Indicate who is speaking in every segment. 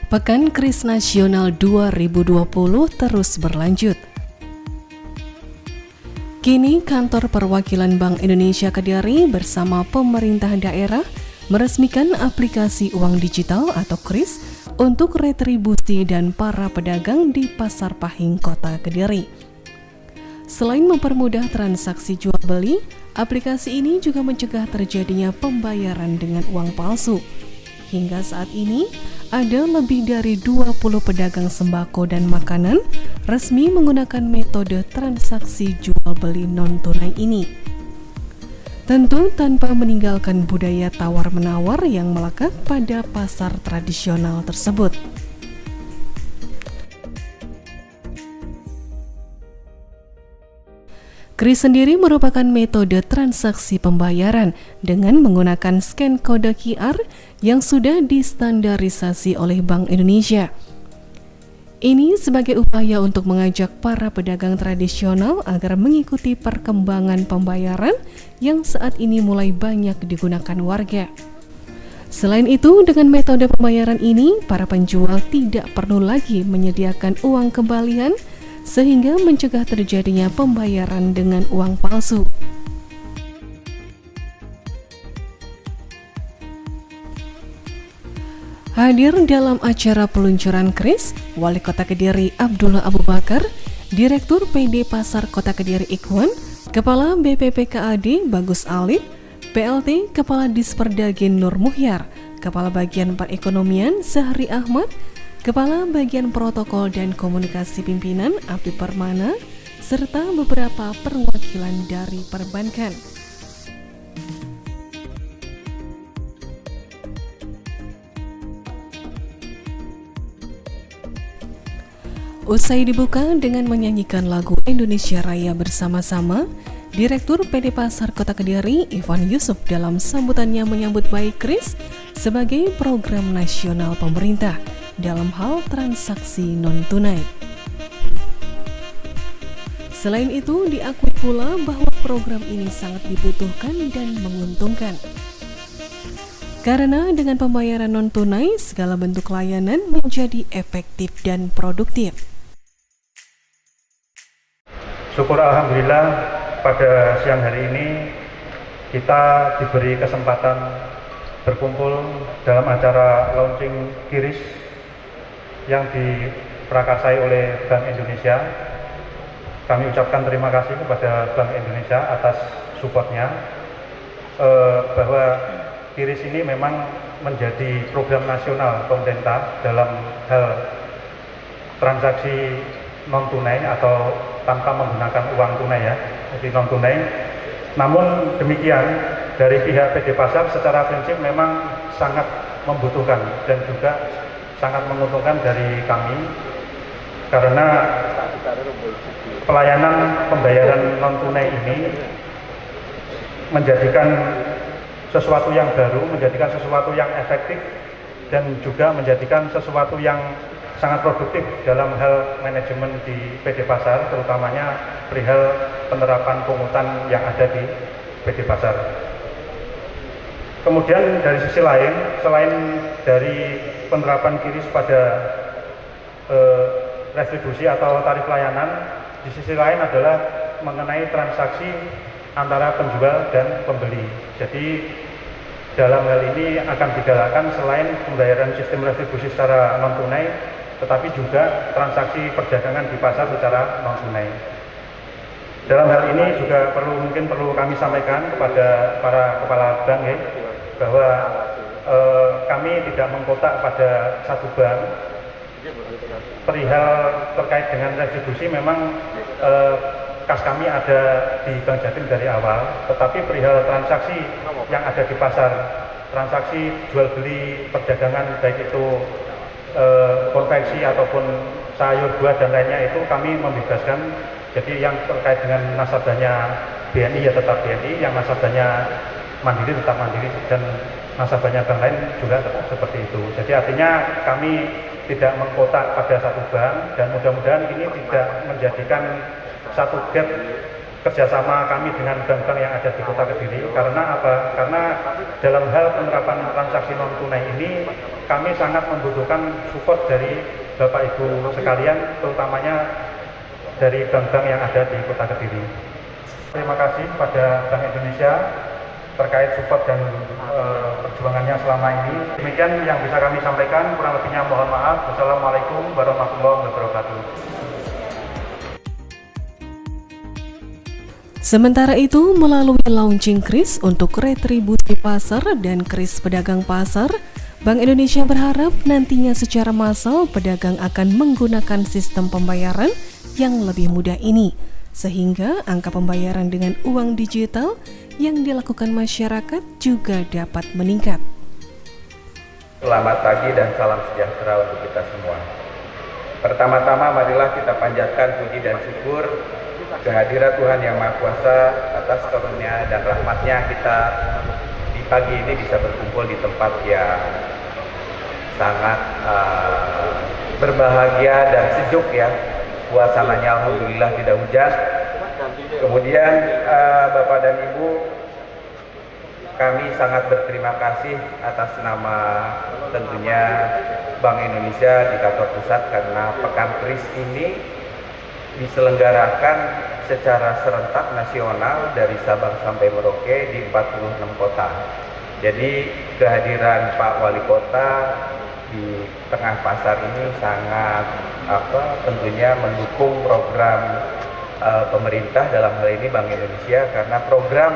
Speaker 1: Pekan Kris Nasional 2020 terus berlanjut. Kini kantor perwakilan Bank Indonesia Kediri bersama pemerintah daerah meresmikan aplikasi uang digital atau Kris untuk retribusi dan para pedagang di Pasar Pahing, Kota Kediri. Selain mempermudah transaksi jual beli, aplikasi ini juga mencegah terjadinya pembayaran dengan uang palsu. Hingga saat ini, ada lebih dari 20 pedagang sembako dan makanan resmi menggunakan metode transaksi jual beli non-tunai ini. Tentu tanpa meninggalkan budaya tawar-menawar yang melekat pada pasar tradisional tersebut. Kris sendiri merupakan metode transaksi pembayaran dengan menggunakan scan kode QR yang sudah distandarisasi oleh Bank Indonesia. Ini sebagai upaya untuk mengajak para pedagang tradisional agar mengikuti perkembangan pembayaran yang saat ini mulai banyak digunakan warga. Selain itu, dengan metode pembayaran ini, para penjual tidak perlu lagi menyediakan uang kembalian sehingga mencegah terjadinya pembayaran dengan uang palsu. Hadir dalam acara peluncuran Kris, Wali Kota Kediri Abdullah Abu Bakar, Direktur PD Pasar Kota Kediri Ikhwan, Kepala BPPKAD Bagus Alif, PLT Kepala Disperdagen Nur Muhyar, Kepala Bagian Perekonomian Zahri Ahmad, Kepala Bagian Protokol dan Komunikasi Pimpinan Abdi Permana, serta beberapa perwakilan dari perbankan. Usai dibuka dengan menyanyikan lagu Indonesia Raya bersama-sama, Direktur PD Pasar Kota Kediri Ivan Yusuf dalam sambutannya menyambut baik Kris sebagai program nasional pemerintah dalam hal transaksi non-tunai. Selain itu, diakui pula bahwa program ini sangat dibutuhkan dan menguntungkan. Karena dengan pembayaran non-tunai, segala bentuk layanan menjadi efektif dan produktif.
Speaker 2: Syukur Alhamdulillah pada siang hari ini kita diberi kesempatan berkumpul dalam acara launching Kris yang diprakarsai oleh Bank Indonesia. Kami ucapkan terima kasih kepada Bank Indonesia atas supportnya, bahwa Kris ini memang menjadi program nasional pemerintah dalam hal transaksi non-tunai atau tanpa menggunakan uang tunai ya, jadi non-tunai. Namun demikian, dari pihak PD Pasar secara prinsip memang sangat membutuhkan dan juga sangat menguntungkan dari kami, karena pelayanan pembayaran non-tunai ini menjadikan sesuatu yang baru, menjadikan sesuatu yang efektif, dan juga menjadikan sesuatu yang sangat produktif dalam hal manajemen di PD Pasar, terutamanya perihal penerapan pungutan yang ada di PD Pasar. Kemudian dari sisi lain, selain dari penerapan Kris pada retribusi atau tarif layanan, di sisi lain adalah mengenai transaksi antara penjual dan pembeli. Jadi dalam hal ini akan digalakkan selain pembayaran sistem retribusi secara non-tunai, tetapi juga transaksi perdagangan di pasar secara non-tunai. Dalam hal ini juga mungkin perlu kami sampaikan kepada para kepala bank ya, bahwa kami tidak mengkotak pada satu bank. Perihal terkait dengan retribusi memang kas kami ada di Bank Jatim dari awal, tetapi perihal transaksi yang ada di pasar, transaksi jual beli perdagangan baik itu konveksi ataupun sayur buah dan lainnya, itu kami membebaskan. Jadi yang terkait dengan nasabahnya BNI ya tetap BNI, yang nasabahnya Mandiri tetap Mandiri, dan nasabahnya bank lain juga tetap seperti itu. Jadi artinya kami tidak mengkotak pada satu bank, dan mudah-mudahan ini tidak menjadikan satu gap kerjasama kami dengan bank-bank yang ada di Kota Kediri. Karena apa? Karena dalam hal penerapan transaksi non tunai ini kami sangat membutuhkan support dari Bapak Ibu sekalian, terutamanya dari bank-bank yang ada di Kota Kediri. Terima kasih pada Bank Indonesia terkait support dan perjuangannya selama ini. Demikian yang bisa kami sampaikan, kurang lebihnya mohon maaf. Wassalamualaikum warahmatullahi wabarakatuh.
Speaker 1: Sementara itu, melalui launching kris untuk retribusi pasar dan kris pedagang pasar, Bank Indonesia berharap nantinya secara massal pedagang akan menggunakan sistem pembayaran yang lebih mudah ini, sehingga angka pembayaran dengan uang digital yang dilakukan masyarakat juga dapat meningkat.
Speaker 3: Selamat pagi dan salam sejahtera untuk kita semua. Pertama-tama marilah kita panjatkan puji dan syukur kehadirat Tuhan Yang Maha Kuasa atas karunia dan rahmatnya kita di pagi ini bisa berkumpul di tempat yang sangat berbahagia dan sejuk ya. Suasananya alhamdulillah tidak hujan. Kemudian Bapak dan Ibu, kami sangat berterima kasih atas nama tentunya Bank Indonesia di kantor pusat karena Pekan Kris ini diselenggarakan secara serentak nasional dari Sabang sampai Merauke di 46 kota. Jadi kehadiran Pak Wali Kota di tengah pasar ini sangat tentunya mendukung program pemerintah, dalam hal ini Bank Indonesia, karena program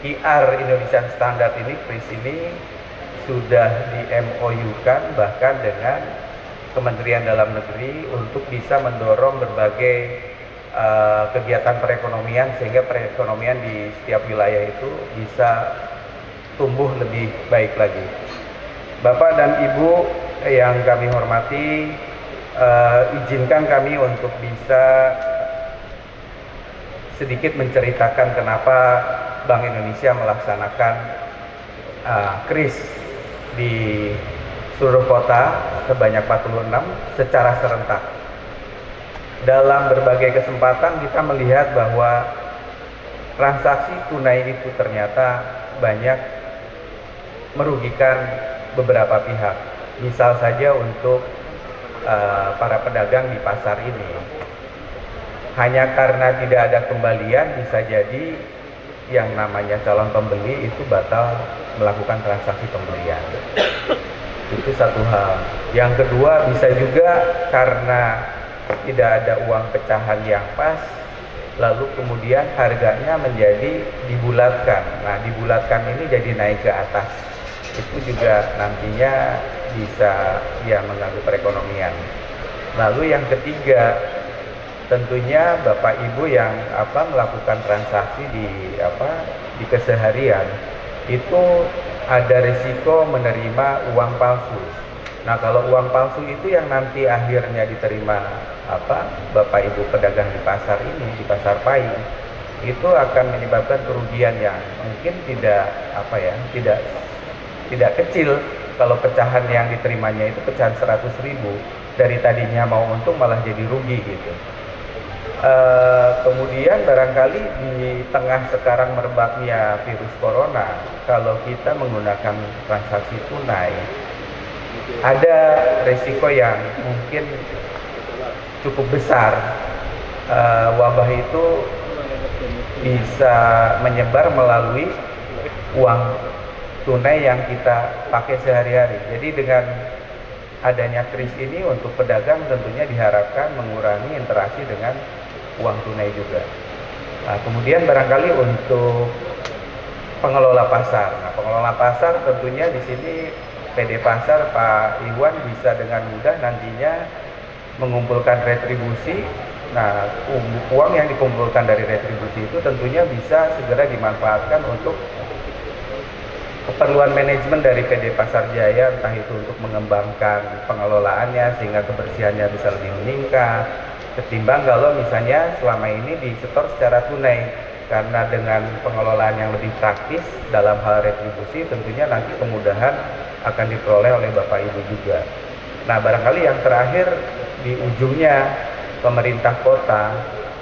Speaker 3: QR Indonesian Standard ini, KRIS ini sudah di MOU-kan bahkan dengan Kementerian Dalam Negeri untuk bisa mendorong berbagai kegiatan perekonomian sehingga perekonomian di setiap wilayah itu bisa tumbuh lebih baik lagi. Bapak dan Ibu yang kami hormati, izinkan kami untuk bisa sedikit menceritakan kenapa Bank Indonesia melaksanakan KRIS di seluruh kota sebanyak 46 secara serentak. Dalam berbagai kesempatan kita melihat bahwa transaksi tunai itu ternyata banyak merugikan beberapa pihak. Misal saja untuk para pedagang di pasar ini, hanya karena tidak ada kembalian bisa jadi yang namanya calon pembeli itu batal melakukan transaksi pembelian. Itu satu hal. Yang kedua, bisa juga karena tidak ada uang pecahan yang pas, lalu kemudian harganya menjadi dibulatkan. Nah, dibulatkan ini jadi naik ke atas. Itu juga nantinya bisa ya mengganggu perekonomian. Lalu yang ketiga, tentunya Bapak Ibu yang melakukan transaksi di keseharian itu ada risiko menerima uang palsu. Nah, kalau uang palsu itu yang nanti akhirnya diterima Bapak Ibu pedagang di pasar ini, di Pasar Payung, itu akan menyebabkan kerugian yang mungkin tidak kecil. Kalau pecahan yang diterimanya itu pecahan 100.000, dari tadinya mau untung malah jadi rugi gitu. Kemudian barangkali di tengah sekarang merebaknya virus corona, kalau kita menggunakan transaksi tunai, ada resiko yang mungkin cukup besar. Wabah itu bisa menyebar melalui uang tunai yang kita pakai sehari-hari. Jadi dengan adanya KRIS ini untuk pedagang tentunya diharapkan mengurangi interaksi dengan uang tunai juga. Nah, kemudian barangkali untuk pengelola pasar. Nah, pengelola pasar tentunya di sini PD Pasar Pak Iwan bisa dengan mudah nantinya mengumpulkan retribusi. Nah, uang yang dikumpulkan dari retribusi itu tentunya bisa segera dimanfaatkan untuk keperluan manajemen dari PD Pasar Jaya, entah itu untuk mengembangkan pengelolaannya sehingga kebersihannya bisa lebih meningkat, ketimbang kalau misalnya selama ini disetor secara tunai. Karena dengan pengelolaan yang lebih praktis dalam hal retribusi, tentunya nanti kemudahan akan diperoleh oleh Bapak Ibu juga. Nah, barangkali yang terakhir di ujungnya pemerintah kota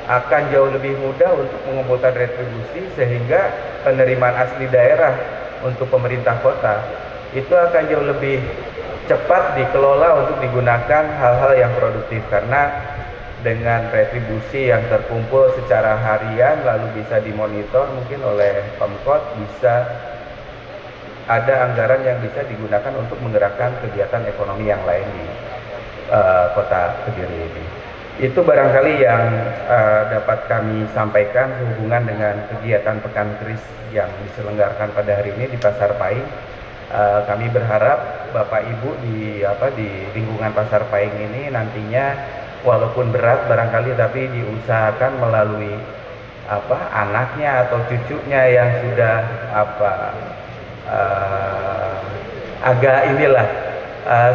Speaker 3: akan jauh lebih mudah untuk mengumpulkan retribusi sehingga penerimaan asli daerah untuk pemerintah kota itu akan jauh lebih cepat dikelola untuk digunakan hal-hal yang produktif, karena dengan retribusi yang terkumpul secara harian lalu bisa dimonitor mungkin oleh Pemkot, bisa ada anggaran yang bisa digunakan untuk menggerakkan kegiatan ekonomi yang lain di Kota Kediri ini. Itu barangkali yang dapat kami sampaikan sehubungan dengan kegiatan Pekan Kris yang diselenggarakan pada hari ini di Pasar Paing. Kami berharap Bapak Ibu di lingkungan Pasar Paing ini nantinya walaupun berat barangkali tapi diusahakan melalui anaknya atau cucunya yang sudah agak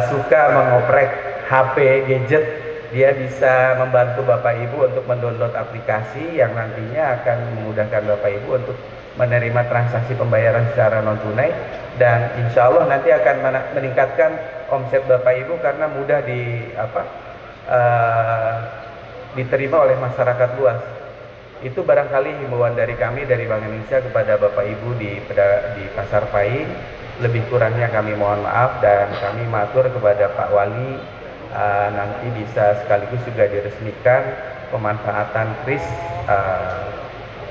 Speaker 3: suka mengoprek HP gadget, dia bisa membantu Bapak Ibu untuk mendownload aplikasi yang nantinya akan memudahkan Bapak Ibu untuk menerima transaksi pembayaran secara non tunai, dan insya Allah nanti akan meningkatkan omset Bapak Ibu karena mudah diterima oleh masyarakat luas. Itu barangkali himbauan dari kami dari Bank Indonesia kepada Bapak Ibu di Pasar Paing. Lebih kurangnya kami mohon maaf, dan kami matur kepada Pak Wali nanti bisa sekaligus juga diresmikan pemanfaatan kris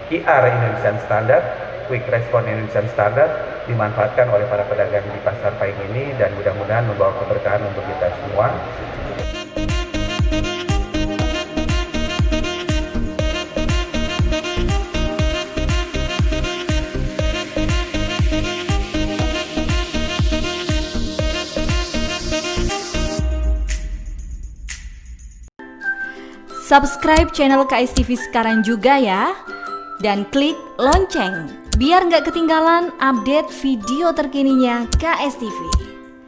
Speaker 3: QR Indonesian Standard, Quick Response Indonesian Standard dimanfaatkan oleh para pedagang di Pasar Paing ini, dan mudah-mudahan membawa keberkahan untuk kita semua.
Speaker 4: Subscribe channel KSTV sekarang juga ya, dan klik lonceng biar nggak ketinggalan update video terkininya KSTV.